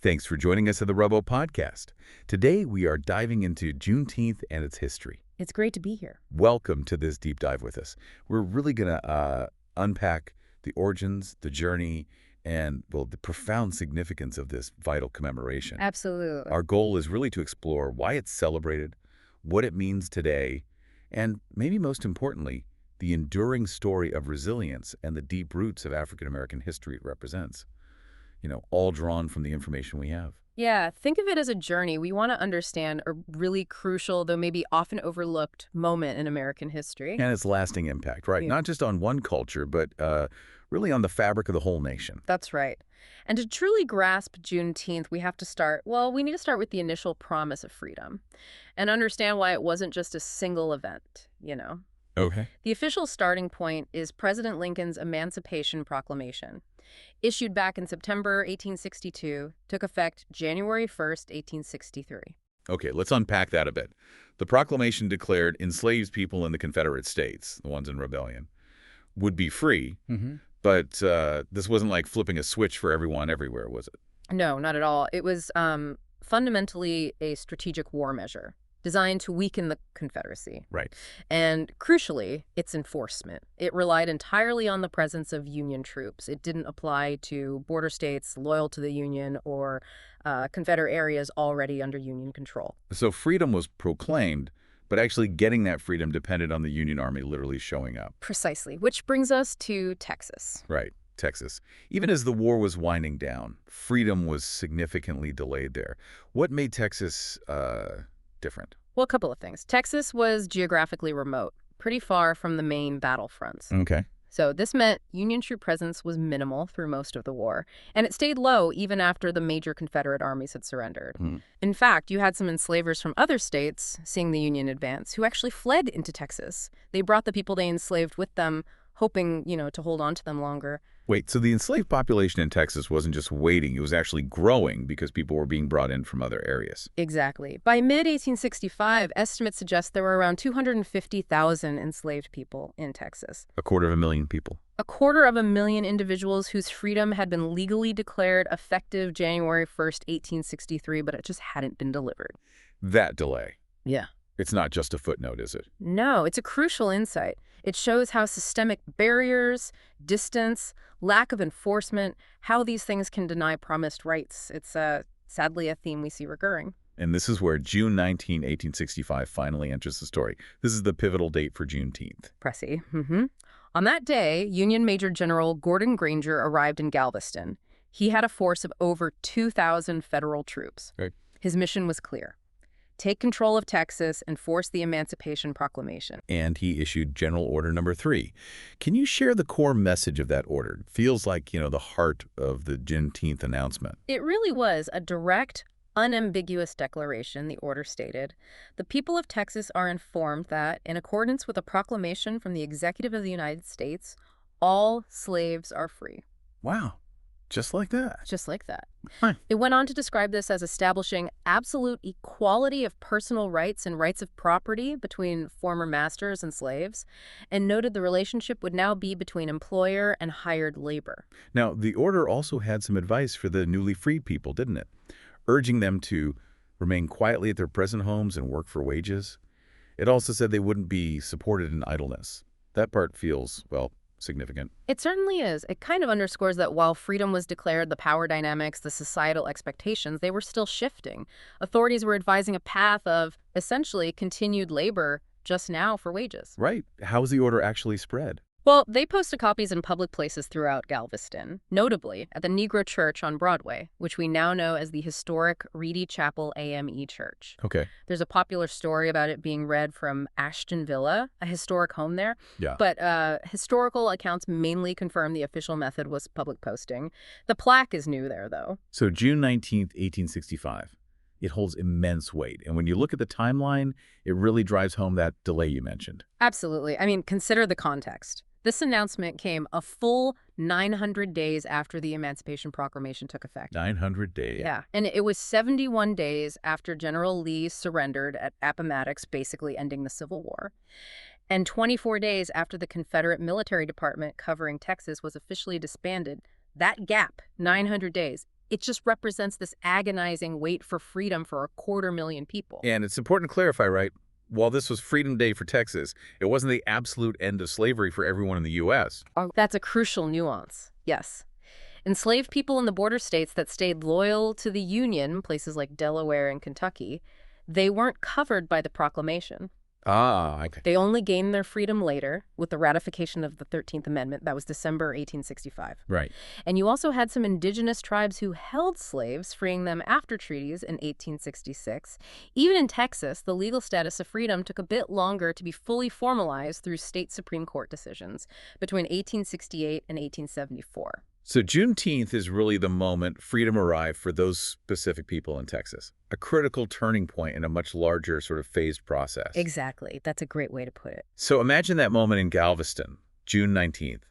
Thanks for joining us at the Rubbo Podcast. Today, we are diving into Juneteenth and its history. It's great to be here. Welcome to this deep dive with us. We're really going to unpack the origins, the journey, and, well, the profound significance of this vital commemoration. Absolutely. Our goal is really to explore why it's celebrated, what it means today, and maybe most importantly, the enduring story of resilience and the deep roots of African American history it represents. You know, all drawn from the information we have. Yeah, think of it as a journey. We want to understand a really crucial, though maybe often overlooked, moment in American history. And its lasting impact, right? Yeah. Not just on one culture, but really on the fabric of the whole nation. That's right. And to truly grasp Juneteenth, we have to start, we need to start with the initial promise of freedom and understand why it wasn't just a single event, you know? Okay. The official starting point is President Lincoln's Emancipation Proclamation. Issued back in September 1862, took effect January 1st, 1863. Okay, let's unpack that a bit. The proclamation declared enslaved people in the Confederate States, the ones in rebellion, would be free, but this wasn't like flipping a switch for everyone everywhere, was it? No, not at all. It was fundamentally a strategic war measure designed to weaken the Confederacy. Right. And crucially, its enforcement. It relied entirely on the presence of Union troops. It didn't apply to border states loyal to the Union or Confederate areas already under Union control. So freedom was proclaimed, but actually getting that freedom depended on the Union Army literally showing up. Precisely, which brings us to Texas. Right, Texas. Even as the war was winding down, freedom was significantly delayed there. What made Texas different? Well, a couple of things. Texas was geographically remote, pretty far from the main battlefronts. Okay. So this meant Union troop presence was minimal through most of the war, and it stayed low even after the major Confederate armies had surrendered. In fact, you had some enslavers from other states, seeing the Union advance, who actually fled into Texas. They brought the people they enslaved with them, hoping, to hold on to them longer. Wait, so the enslaved population in Texas wasn't just waiting, it was actually growing because people were being brought in from other areas. Exactly. By mid-1865, estimates suggest there were around 250,000 enslaved people in Texas. 250,000 people. 250,000 individuals whose freedom had been legally declared effective January 1st, 1863, but it just hadn't been delivered. That delay. Yeah. It's not just a footnote, is it? No, it's a crucial insight. It shows how systemic barriers, distance, lack of enforcement, how these things can deny promised rights. It's sadly a theme we see recurring. And this is where June 19, 1865 finally enters the story. This is the pivotal date for Juneteenth. Pressy. On that day, Union Major General Gordon Granger arrived in Galveston. He had a force of over 2,000 federal troops. Right. His mission was clear. Take control of Texas and force the Emancipation Proclamation. And he issued General Order Number 3. Can you share the core message of that order? It feels like, the heart of the Juneteenth announcement. It really was a direct, unambiguous declaration, the order stated. The people of Texas are informed that, in accordance with a proclamation from the Executive of the United States, all slaves are free. Wow. Just like that. Just like that. Huh. It went on to describe this as establishing absolute equality of personal rights and rights of property between former masters and slaves, and noted the relationship would now be between employer and hired labor. Now, the order also had some advice for the newly freed people, didn't it? Urging them to remain quietly at their present homes and work for wages. It also said they wouldn't be supported in idleness. That part feels, significant. It certainly is. It kind of underscores that while freedom was declared, the power dynamics, the societal expectations, they were still shifting. Authorities were advising a path of, essentially, continued labor just now for wages. Right. How's the order actually spread? Well, they posted copies in public places throughout Galveston, notably at the Negro Church on Broadway, which we now know as the historic Reedy Chapel AME Church. Okay. There's a popular story about it being read from Ashton Villa, a historic home there. Yeah. But historical accounts mainly confirm the official method was public posting. The plaque is new there, though. So June 19th, 1865. It holds immense weight. And when you look at the timeline, it really drives home that delay you mentioned. Absolutely. I mean, consider the context. This announcement came a full 900 days after the Emancipation Proclamation took effect. 900 days. Yeah, and it was 71 days after General Lee surrendered at Appomattox, basically ending the Civil War, and 24 days after the Confederate military department covering Texas was officially disbanded. That gap, 900 days, It just represents this agonizing wait for freedom for 250,000 people. And it's important to clarify, right? While this was Freedom Day for Texas, it wasn't the absolute end of slavery for everyone in the U.S. Oh, that's a crucial nuance. Yes. Enslaved people in the border states that stayed loyal to the Union, places like Delaware and Kentucky, they weren't covered by the proclamation. Ah, okay. They only gained their freedom later with the ratification of the 13th Amendment. That was December 1865. Right. And you also had some indigenous tribes who held slaves, freeing them after treaties in 1866. Even in Texas, the legal status of freedom took a bit longer to be fully formalized through state Supreme Court decisions between 1868 and 1874. So Juneteenth is really the moment freedom arrived for those specific people in Texas, a critical turning point in a much larger sort of phased process. Exactly. That's a great way to put it. So imagine that moment in Galveston, June 19th.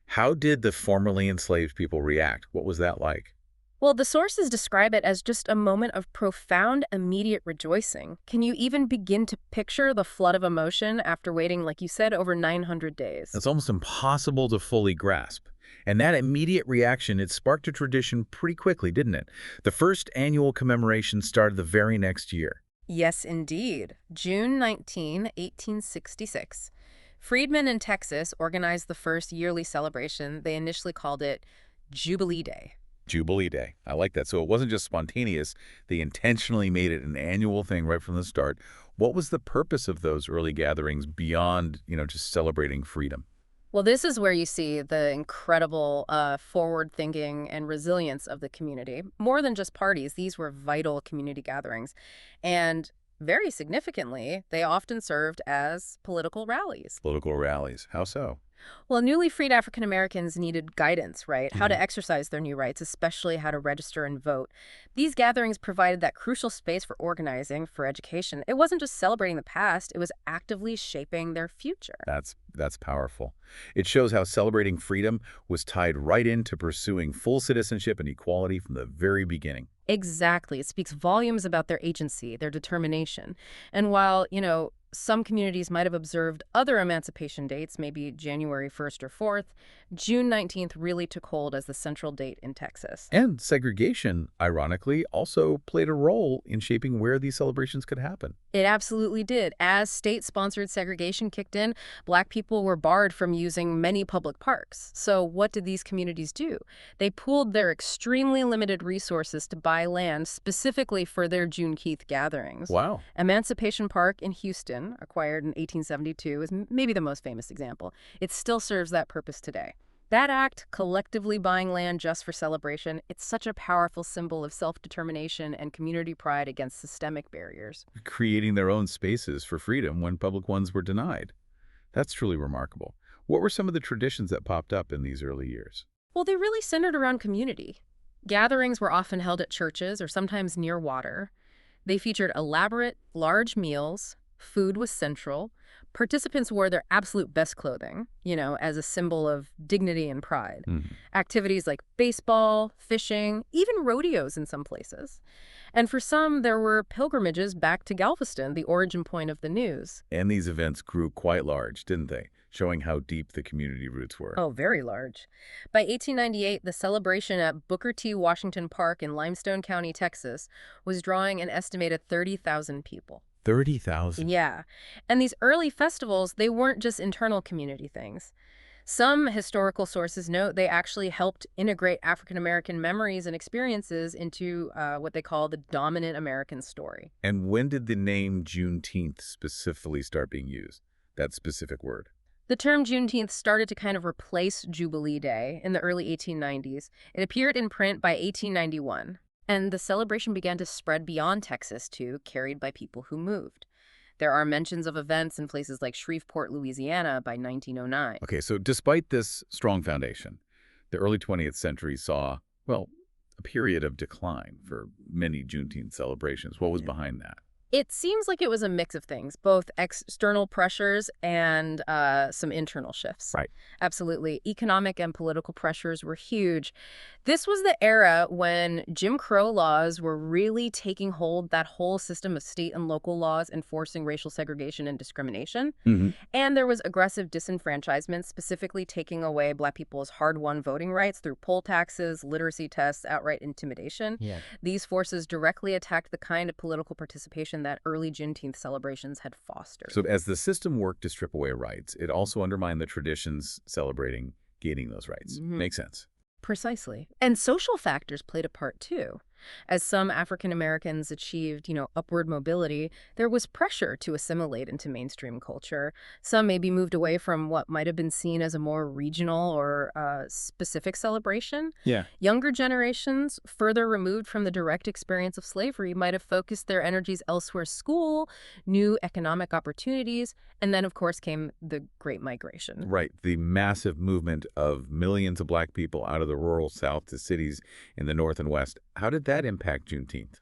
How did the formerly enslaved people react? What was that like? Well, the sources describe it as just a moment of profound, immediate rejoicing. Can you even begin to picture the flood of emotion after waiting, like you said, over 900 days? It's almost impossible to fully grasp. And that immediate reaction, it sparked a tradition pretty quickly, didn't it? The first annual commemoration started the very next year. Yes, indeed. June 19, 1866. Freedmen in Texas organized the first yearly celebration. They initially called it Jubilee Day. Jubilee Day. I like that. So it wasn't just spontaneous. They intentionally made it an annual thing right from the start. What was the purpose of those early gatherings beyond, just celebrating freedom? Well, this is where you see the incredible forward thinking and resilience of the community. More than just parties, these were vital community gatherings. And very significantly, they often served as political rallies. Political rallies. How so? Well, newly freed African Americans needed guidance, right? How to Mhm. exercise their new rights, especially how to register and vote. These gatherings provided that crucial space for organizing, for education. It wasn't just celebrating the past, it was actively shaping their future. That's powerful. It shows how celebrating freedom was tied right into pursuing full citizenship and equality from the very beginning. Exactly. It speaks volumes about their agency, their determination. And while, some communities might have observed other emancipation dates, maybe January 1st or 4th, June 19th really took hold as the central date in Texas. And segregation, ironically, also played a role in shaping where these celebrations could happen. It absolutely did. As state-sponsored segregation kicked in, Black people were barred from using many public parks. So what did these communities do? They pooled their extremely limited resources to buy land specifically for their Juneteenth gatherings. Wow. Emancipation Park in Houston, acquired in 1872, is maybe the most famous example. It still serves that purpose today. That act, collectively buying land just for celebration, it's such a powerful symbol of self-determination and community pride against systemic barriers. Creating their own spaces for freedom when public ones were denied. That's truly remarkable. What were some of the traditions that popped up in these early years? Well, they really centered around community. Gatherings were often held at churches or sometimes near water. They featured elaborate, large meals. Food was central. Participants wore their absolute best clothing, as a symbol of dignity and pride. Mhm. Activities like baseball, fishing, even rodeos in some places. And for some, there were pilgrimages back to Galveston, the origin point of the news. And these events grew quite large, didn't they? Showing how deep the community roots were. Oh, very large. By 1898, the celebration at Booker T. Washington Park in Limestone County, Texas, was drawing an estimated 30,000 people. 30,000. Yeah. And these early festivals, they weren't just internal community things. Some historical sources note they actually helped integrate African American memories and experiences into what they call the dominant American story. And when did the name Juneteenth specifically start being used? That specific word. The term Juneteenth started to kind of replace Jubilee Day in the early 1890s. It appeared in print by 1891. And the celebration began to spread beyond Texas, too, carried by people who moved. There are mentions of events in places like Shreveport, Louisiana by 1909. Okay, so despite this strong foundation, the early 20th century saw, well, a period of decline for many Juneteenth celebrations. What was behind that? It seems like it was a mix of things, both external pressures and some internal shifts. Right. Absolutely. Economic and political pressures were huge. This was the era when Jim Crow laws were really taking hold, that whole system of state and local laws enforcing racial segregation and discrimination. Hmm. And there was aggressive disenfranchisement, specifically taking away Black people's hard-won voting rights through poll taxes, literacy tests, outright intimidation. Yeah. These forces directly attacked the kind of political participation that early Juneteenth celebrations had fostered. So as the system worked to strip away rights, it also undermined the traditions celebrating gaining those rights. Makes sense. Precisely. And social factors played a part too. As some African Americans achieved, upward mobility, there was pressure to assimilate into mainstream culture. Some maybe moved away from what might have been seen as a more regional or specific celebration. Yeah. Younger generations, further removed from the direct experience of slavery, might have focused their energies elsewhere: school, new economic opportunities, and then, of course, came the Great Migration. Right. The massive movement of millions of Black people out of the rural South to cities in the North and West. How did that impact Juneteenth?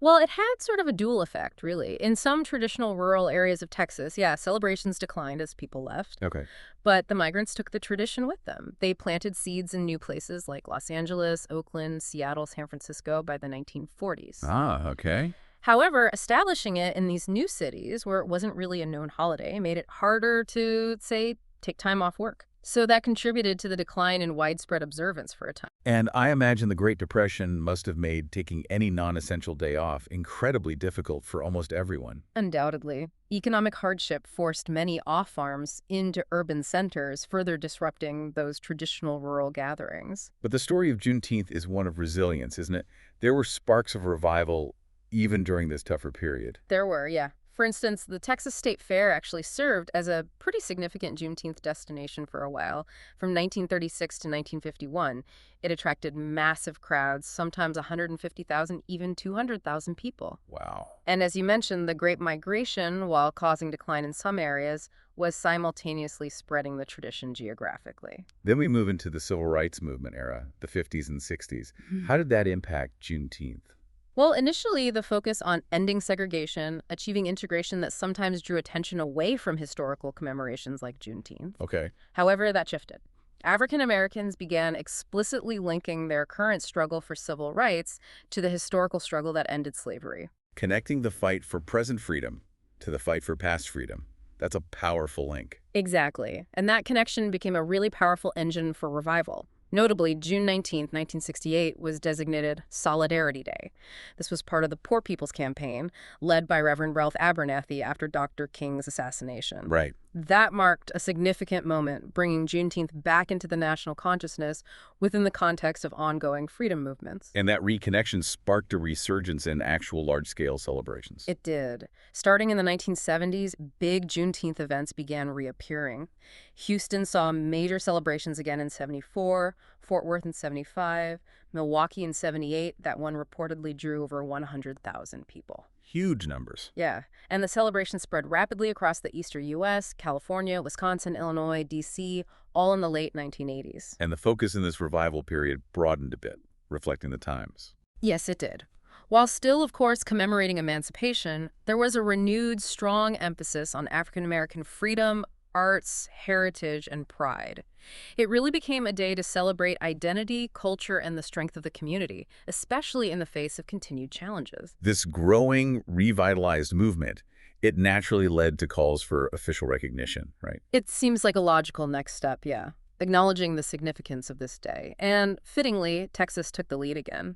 Well, it had sort of a dual effect, really. In some traditional rural areas of Texas, yeah, celebrations declined as people left, Okay. but the migrants took the tradition with them. They planted seeds in new places like Los Angeles, Oakland, Seattle, San Francisco by the 1940s. Ah, okay. However, establishing it in these new cities where it wasn't really a known holiday made it harder to, say, take time off work. So that contributed to the decline in widespread observance for a time. And I imagine the Great Depression must have made taking any non-essential day off incredibly difficult for almost everyone. Undoubtedly. Economic hardship forced many off-farms into urban centers, further disrupting those traditional rural gatherings. But the story of Juneteenth is one of resilience, isn't it? There were sparks of revival even during this tougher period. There were, yeah. For instance, the Texas State Fair actually served as a pretty significant Juneteenth destination for a while. From 1936 to 1951, it attracted massive crowds, sometimes 150,000, even 200,000 people. Wow. And as you mentioned, the Great Migration, while causing decline in some areas, was simultaneously spreading the tradition geographically. Then we move into the Civil Rights Movement era, the 50s and 60s. How did that impact Juneteenth? Well, initially, the focus on ending segregation, achieving integration that sometimes drew attention away from historical commemorations like Juneteenth. Okay. However, that shifted. African Americans began explicitly linking their current struggle for civil rights to the historical struggle that ended slavery. Connecting the fight for present freedom to the fight for past freedom. That's a powerful link. Exactly. And that connection became a really powerful engine for revival. Notably, June 19th, 1968 was designated Solidarity Day. This was part of the Poor People's Campaign, led by Reverend Ralph Abernathy after Dr. King's assassination. Right. That marked a significant moment, bringing Juneteenth back into the national consciousness within the context of ongoing freedom movements. And that reconnection sparked a resurgence in actual large-scale celebrations. It did. Starting in the 1970s, big Juneteenth events began reappearing. Houston saw major celebrations again in '74, Fort Worth in '75, Milwaukee in '78. That one reportedly drew over 100,000 people. Huge numbers. Yeah, and the celebration spread rapidly across the eastern U.S., California, Wisconsin, Illinois, D.C., all in the late 1980s. And the focus in this revival period broadened a bit, reflecting the times. Yes, it did. While still, of course, commemorating emancipation, there was a renewed, strong emphasis on African American freedom, arts, heritage, and pride. It really became a day to celebrate identity, culture, and the strength of the community, especially in the face of continued challenges. This growing, revitalized movement, it naturally led to calls for official recognition, right? It seems like a logical next step, yeah, acknowledging the significance of this day. And fittingly, Texas took the lead again.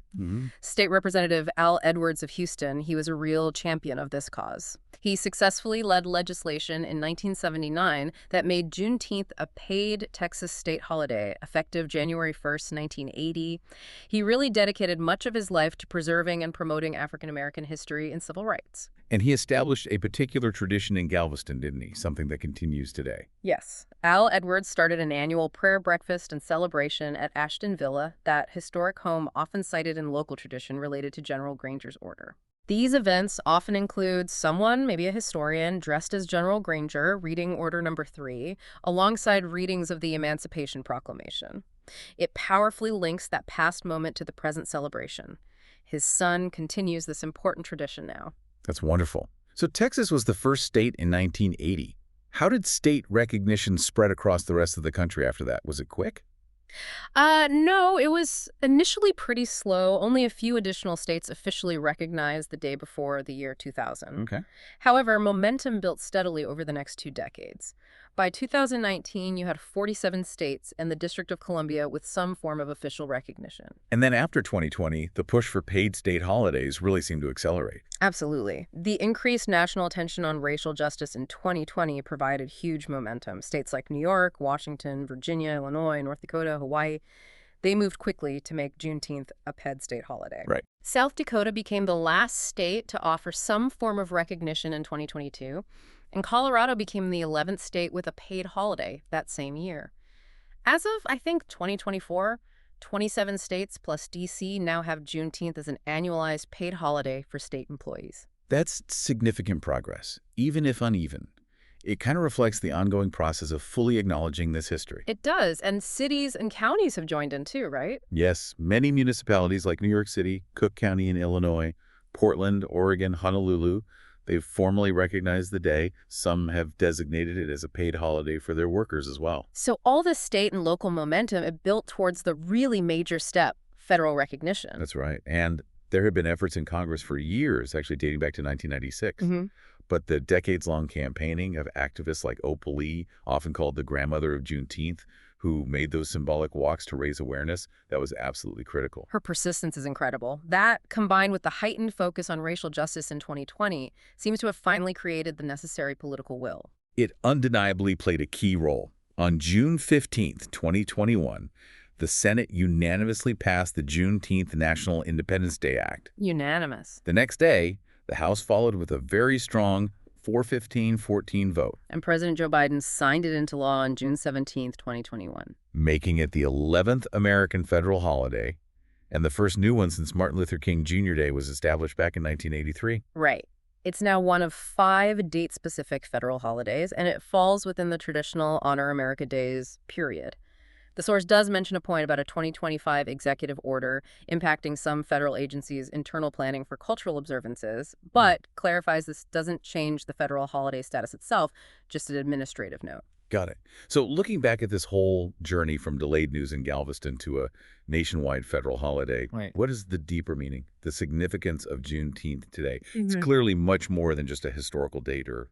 State Representative Al Edwards of Houston, he was a real champion of this cause. He successfully led legislation in 1979 that made Juneteenth a paid Texas state holiday, effective January 1st, 1980. He really dedicated much of his life to preserving and promoting African American history and civil rights. And he established a particular tradition in Galveston, didn't he? Something that continues today. Yes. Al Edwards started an annual prayer breakfast and celebration at Ashton Villa, that historic home often cited in local tradition related to General Granger's order. These events often include someone, maybe a historian, dressed as General Granger, reading Order Number 3, alongside readings of the Emancipation Proclamation. It powerfully links that past moment to the present celebration. His son continues this important tradition now. That's wonderful. So Texas was the first state in 1980. How did state recognition spread across the rest of the country after that? Was it quick? No, it was initially pretty slow. Only a few additional states officially recognized the day before the year 2000. Okay. However, momentum built steadily over the next 2 decades. By 2019, you had 47 states and the District of Columbia with some form of official recognition. And then after 2020, the push for paid state holidays really seemed to accelerate. Absolutely. The increased national attention on racial justice in 2020 provided huge momentum. States like New York, Washington, Virginia, Illinois, North Dakota, Hawaii, they moved quickly to make Juneteenth a paid state holiday. Right. South Dakota became the last state to offer some form of recognition in 2022, and Colorado became the 11th state with a paid holiday that same year. As of, I think, 2024, 27 states plus D.C. now have Juneteenth as an annualized paid holiday for state employees. That's significant progress, even if uneven. It kind of reflects the ongoing process of fully acknowledging this history. It does, and cities and counties have joined in too, right? Yes, many municipalities like New York City, Cook County in Illinois, Portland, Oregon, Honolulu, they've formally recognized the day. Some have designated it as a paid holiday for their workers as well. So all this state and local momentum, it built towards the really major step, federal recognition. That's right. And there have been efforts in Congress for years, actually dating back to 1996. But the decades-long campaigning of activists like Opal Lee, often called the grandmother of Juneteenth, who made those symbolic walks to raise awareness, that was absolutely critical. Her persistence is incredible. That, combined with the heightened focus on racial justice in 2020, seems to have finally created the necessary political will. It undeniably played a key role. On June 15th, 2021, the Senate unanimously passed the Juneteenth National Independence Day Act. Unanimous. The next day, the House followed with a very strong 415-14 vote, And President Joe Biden signed it into law on June 17th, 2021. making it the 11th American federal holiday, and the first new one since Martin Luther King Jr. Day was established back in 1983. Right. It's now one of 5 date-specific federal holidays, and it falls within the traditional Honor America Days period. The source does mention a point about a 2025 executive order impacting some federal agencies' internal planning for cultural observances, but clarifies this doesn't change the federal holiday status itself, just an administrative note. Got it. So looking back at this whole journey from delayed news in Galveston to a nationwide federal holiday, Right. what is the deeper meaning, the significance of Juneteenth today? It's clearly much more than just a historical date or,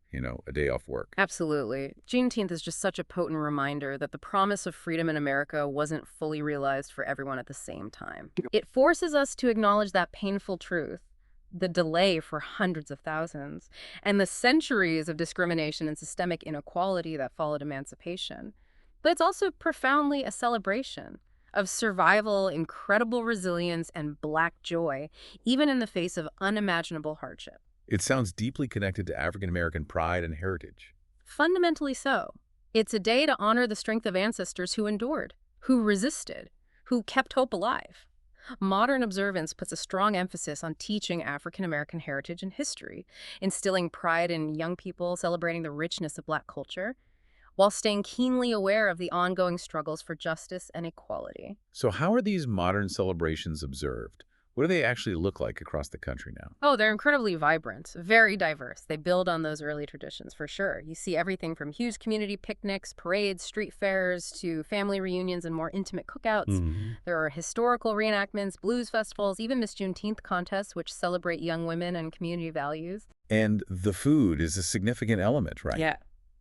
a day off work. Absolutely. Juneteenth is just such a potent reminder that the promise of freedom in America wasn't fully realized for everyone at the same time. It forces us to acknowledge that painful truth, the delay for hundreds of thousands, and the centuries of discrimination and systemic inequality that followed emancipation. But it's also profoundly a celebration of survival, incredible resilience, and Black joy, even in the face of unimaginable hardship. It sounds deeply connected to African American pride and heritage. Fundamentally so. It's a day to honor the strength of ancestors who endured, who resisted, who kept hope alive. Modern observance puts a strong emphasis on teaching African American heritage and history, instilling pride in young people, celebrating the richness of Black culture, while staying keenly aware of the ongoing struggles for justice and equality. So how are these modern celebrations observed? What do they actually look like across the country now? Oh, they're incredibly vibrant, very diverse. They build on those early traditions, for sure. You see everything from huge community picnics, parades, street fairs, to family reunions and more intimate cookouts. There are historical reenactments, blues festivals, even Miss Juneteenth contests, which celebrate young women and community values. And the food is a significant element, right? Yeah.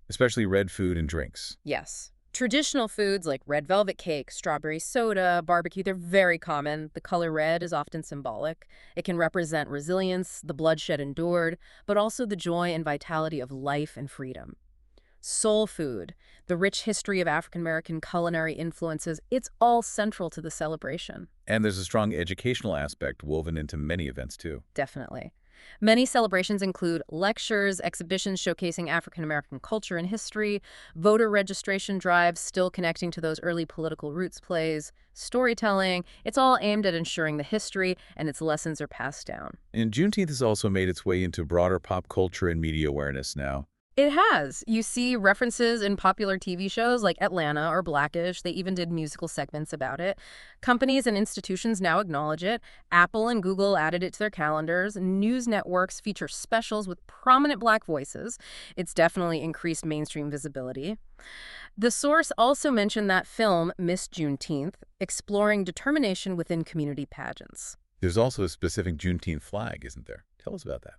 Especially red food and drinks. Yes. Traditional foods like red velvet cake, strawberry soda, barbecue, they're very common. The color red is often symbolic. It can represent resilience, the bloodshed endured, but also the joy and vitality of life and freedom. Soul food, the rich history of African American culinary influences, it's all central to the celebration. And there's a strong educational aspect woven into many events, too. Definitely. Many celebrations include lectures, exhibitions showcasing African American culture and history, voter registration drives still connecting to those early political roots plays, storytelling. It's all aimed at ensuring the history and its lessons are passed down. And Juneteenth has also made its way into broader pop culture and media awareness now. It has. You see references in popular TV shows like Atlanta or Blackish. They even did musical segments about it. Companies and institutions now acknowledge it. Apple and Google added it to their calendars. News networks feature specials with prominent Black voices. It's definitely increased mainstream visibility. The source also mentioned that film, Miss Juneteenth, exploring determination within community pageants. There's also a specific Juneteenth flag, isn't there? Tell us about that.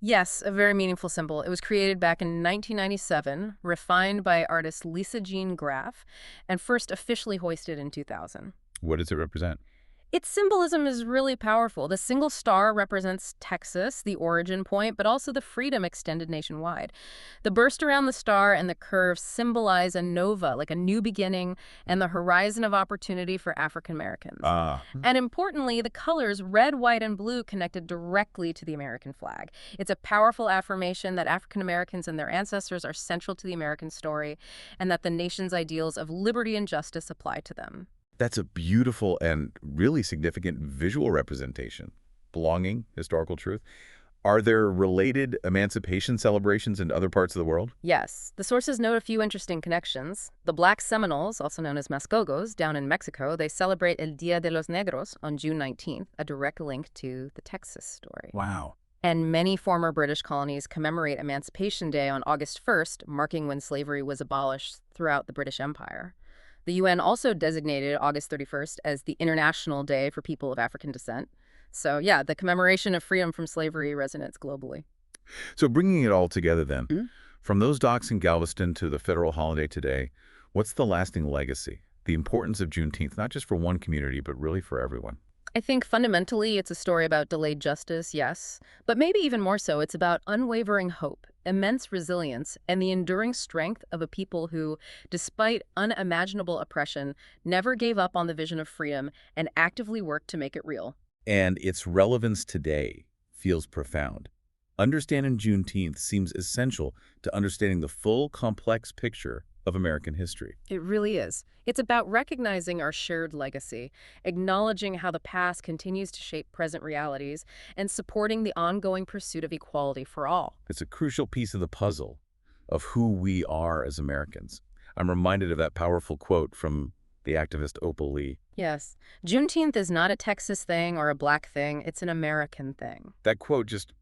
Yes, a very meaningful symbol. It was created back in 1997, refined by artist Lisa Jean Graff, and first officially hoisted in 2000. What does it represent? Its symbolism is really powerful. The single star represents Texas, the origin point, but also the freedom extended nationwide. The burst around the star and the curve symbolize a nova, like a new beginning, and the horizon of opportunity for African Americans. Ah, And importantly, the colors red, white, and blue connected directly to the American flag. It's a powerful affirmation that African Americans and their ancestors are central to the American story, and that the nation's ideals of liberty and justice apply to them. that's a beautiful and really significant visual representation. Belonging, historical truth. Are there related emancipation celebrations in other parts of the world? Yes, the sources note a few interesting connections. The Black Seminoles, also known as Mascogos, down in Mexico, they celebrate El Día de los Negros on June 19th, a direct link to the Texas story. Wow. And many former British colonies commemorate Emancipation Day on August 1st, marking when slavery was abolished throughout the British Empire. The UN also designated August 31st as the International Day for People of African Descent. So, yeah, the commemoration of freedom from slavery resonates globally. So bringing it all together then, Mhm. from those docks in Galveston to the federal holiday today, what's the lasting legacy? The importance of Juneteenth, not just for one community, but really for everyone. I think fundamentally it's a story about delayed justice, yes, but maybe even more so, it's about unwavering hope, immense resilience, and the enduring strength of a people who, despite unimaginable oppression, never gave up on the vision of freedom and actively worked to make it real. And its relevance today feels profound. Understanding Juneteenth seems essential to understanding the full, complex picture of American history. It really is. It's about recognizing our shared legacy, acknowledging how the past continues to shape present realities, and supporting the ongoing pursuit of equality for all. It's a crucial piece of the puzzle of who we are as Americans. I'm reminded of that powerful quote from the activist Opal Lee. Yes, Juneteenth is not a Texas thing or a Black thing, it's an American thing. That quote just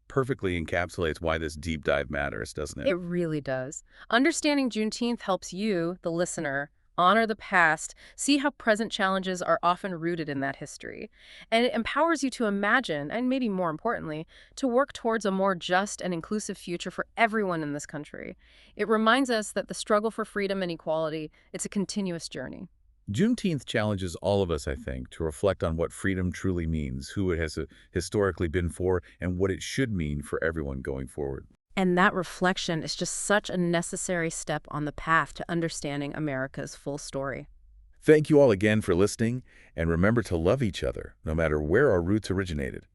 perfectly encapsulates why this deep dive matters, doesn't it? It really does. Understanding Juneteenth helps you, the listener, honor the past, see how present challenges are often rooted in that history. And it empowers you to imagine, and maybe more importantly, to work towards a more just and inclusive future for everyone in this country. It reminds us that the struggle for freedom and equality, it's a continuous journey. Juneteenth challenges all of us, I think, to reflect on what freedom truly means, who it has historically been for, and what it should mean for everyone going forward. And that reflection is just such a necessary step on the path to understanding America's full story. Thank you all again for listening, and remember to love each other, no matter where our roots originated.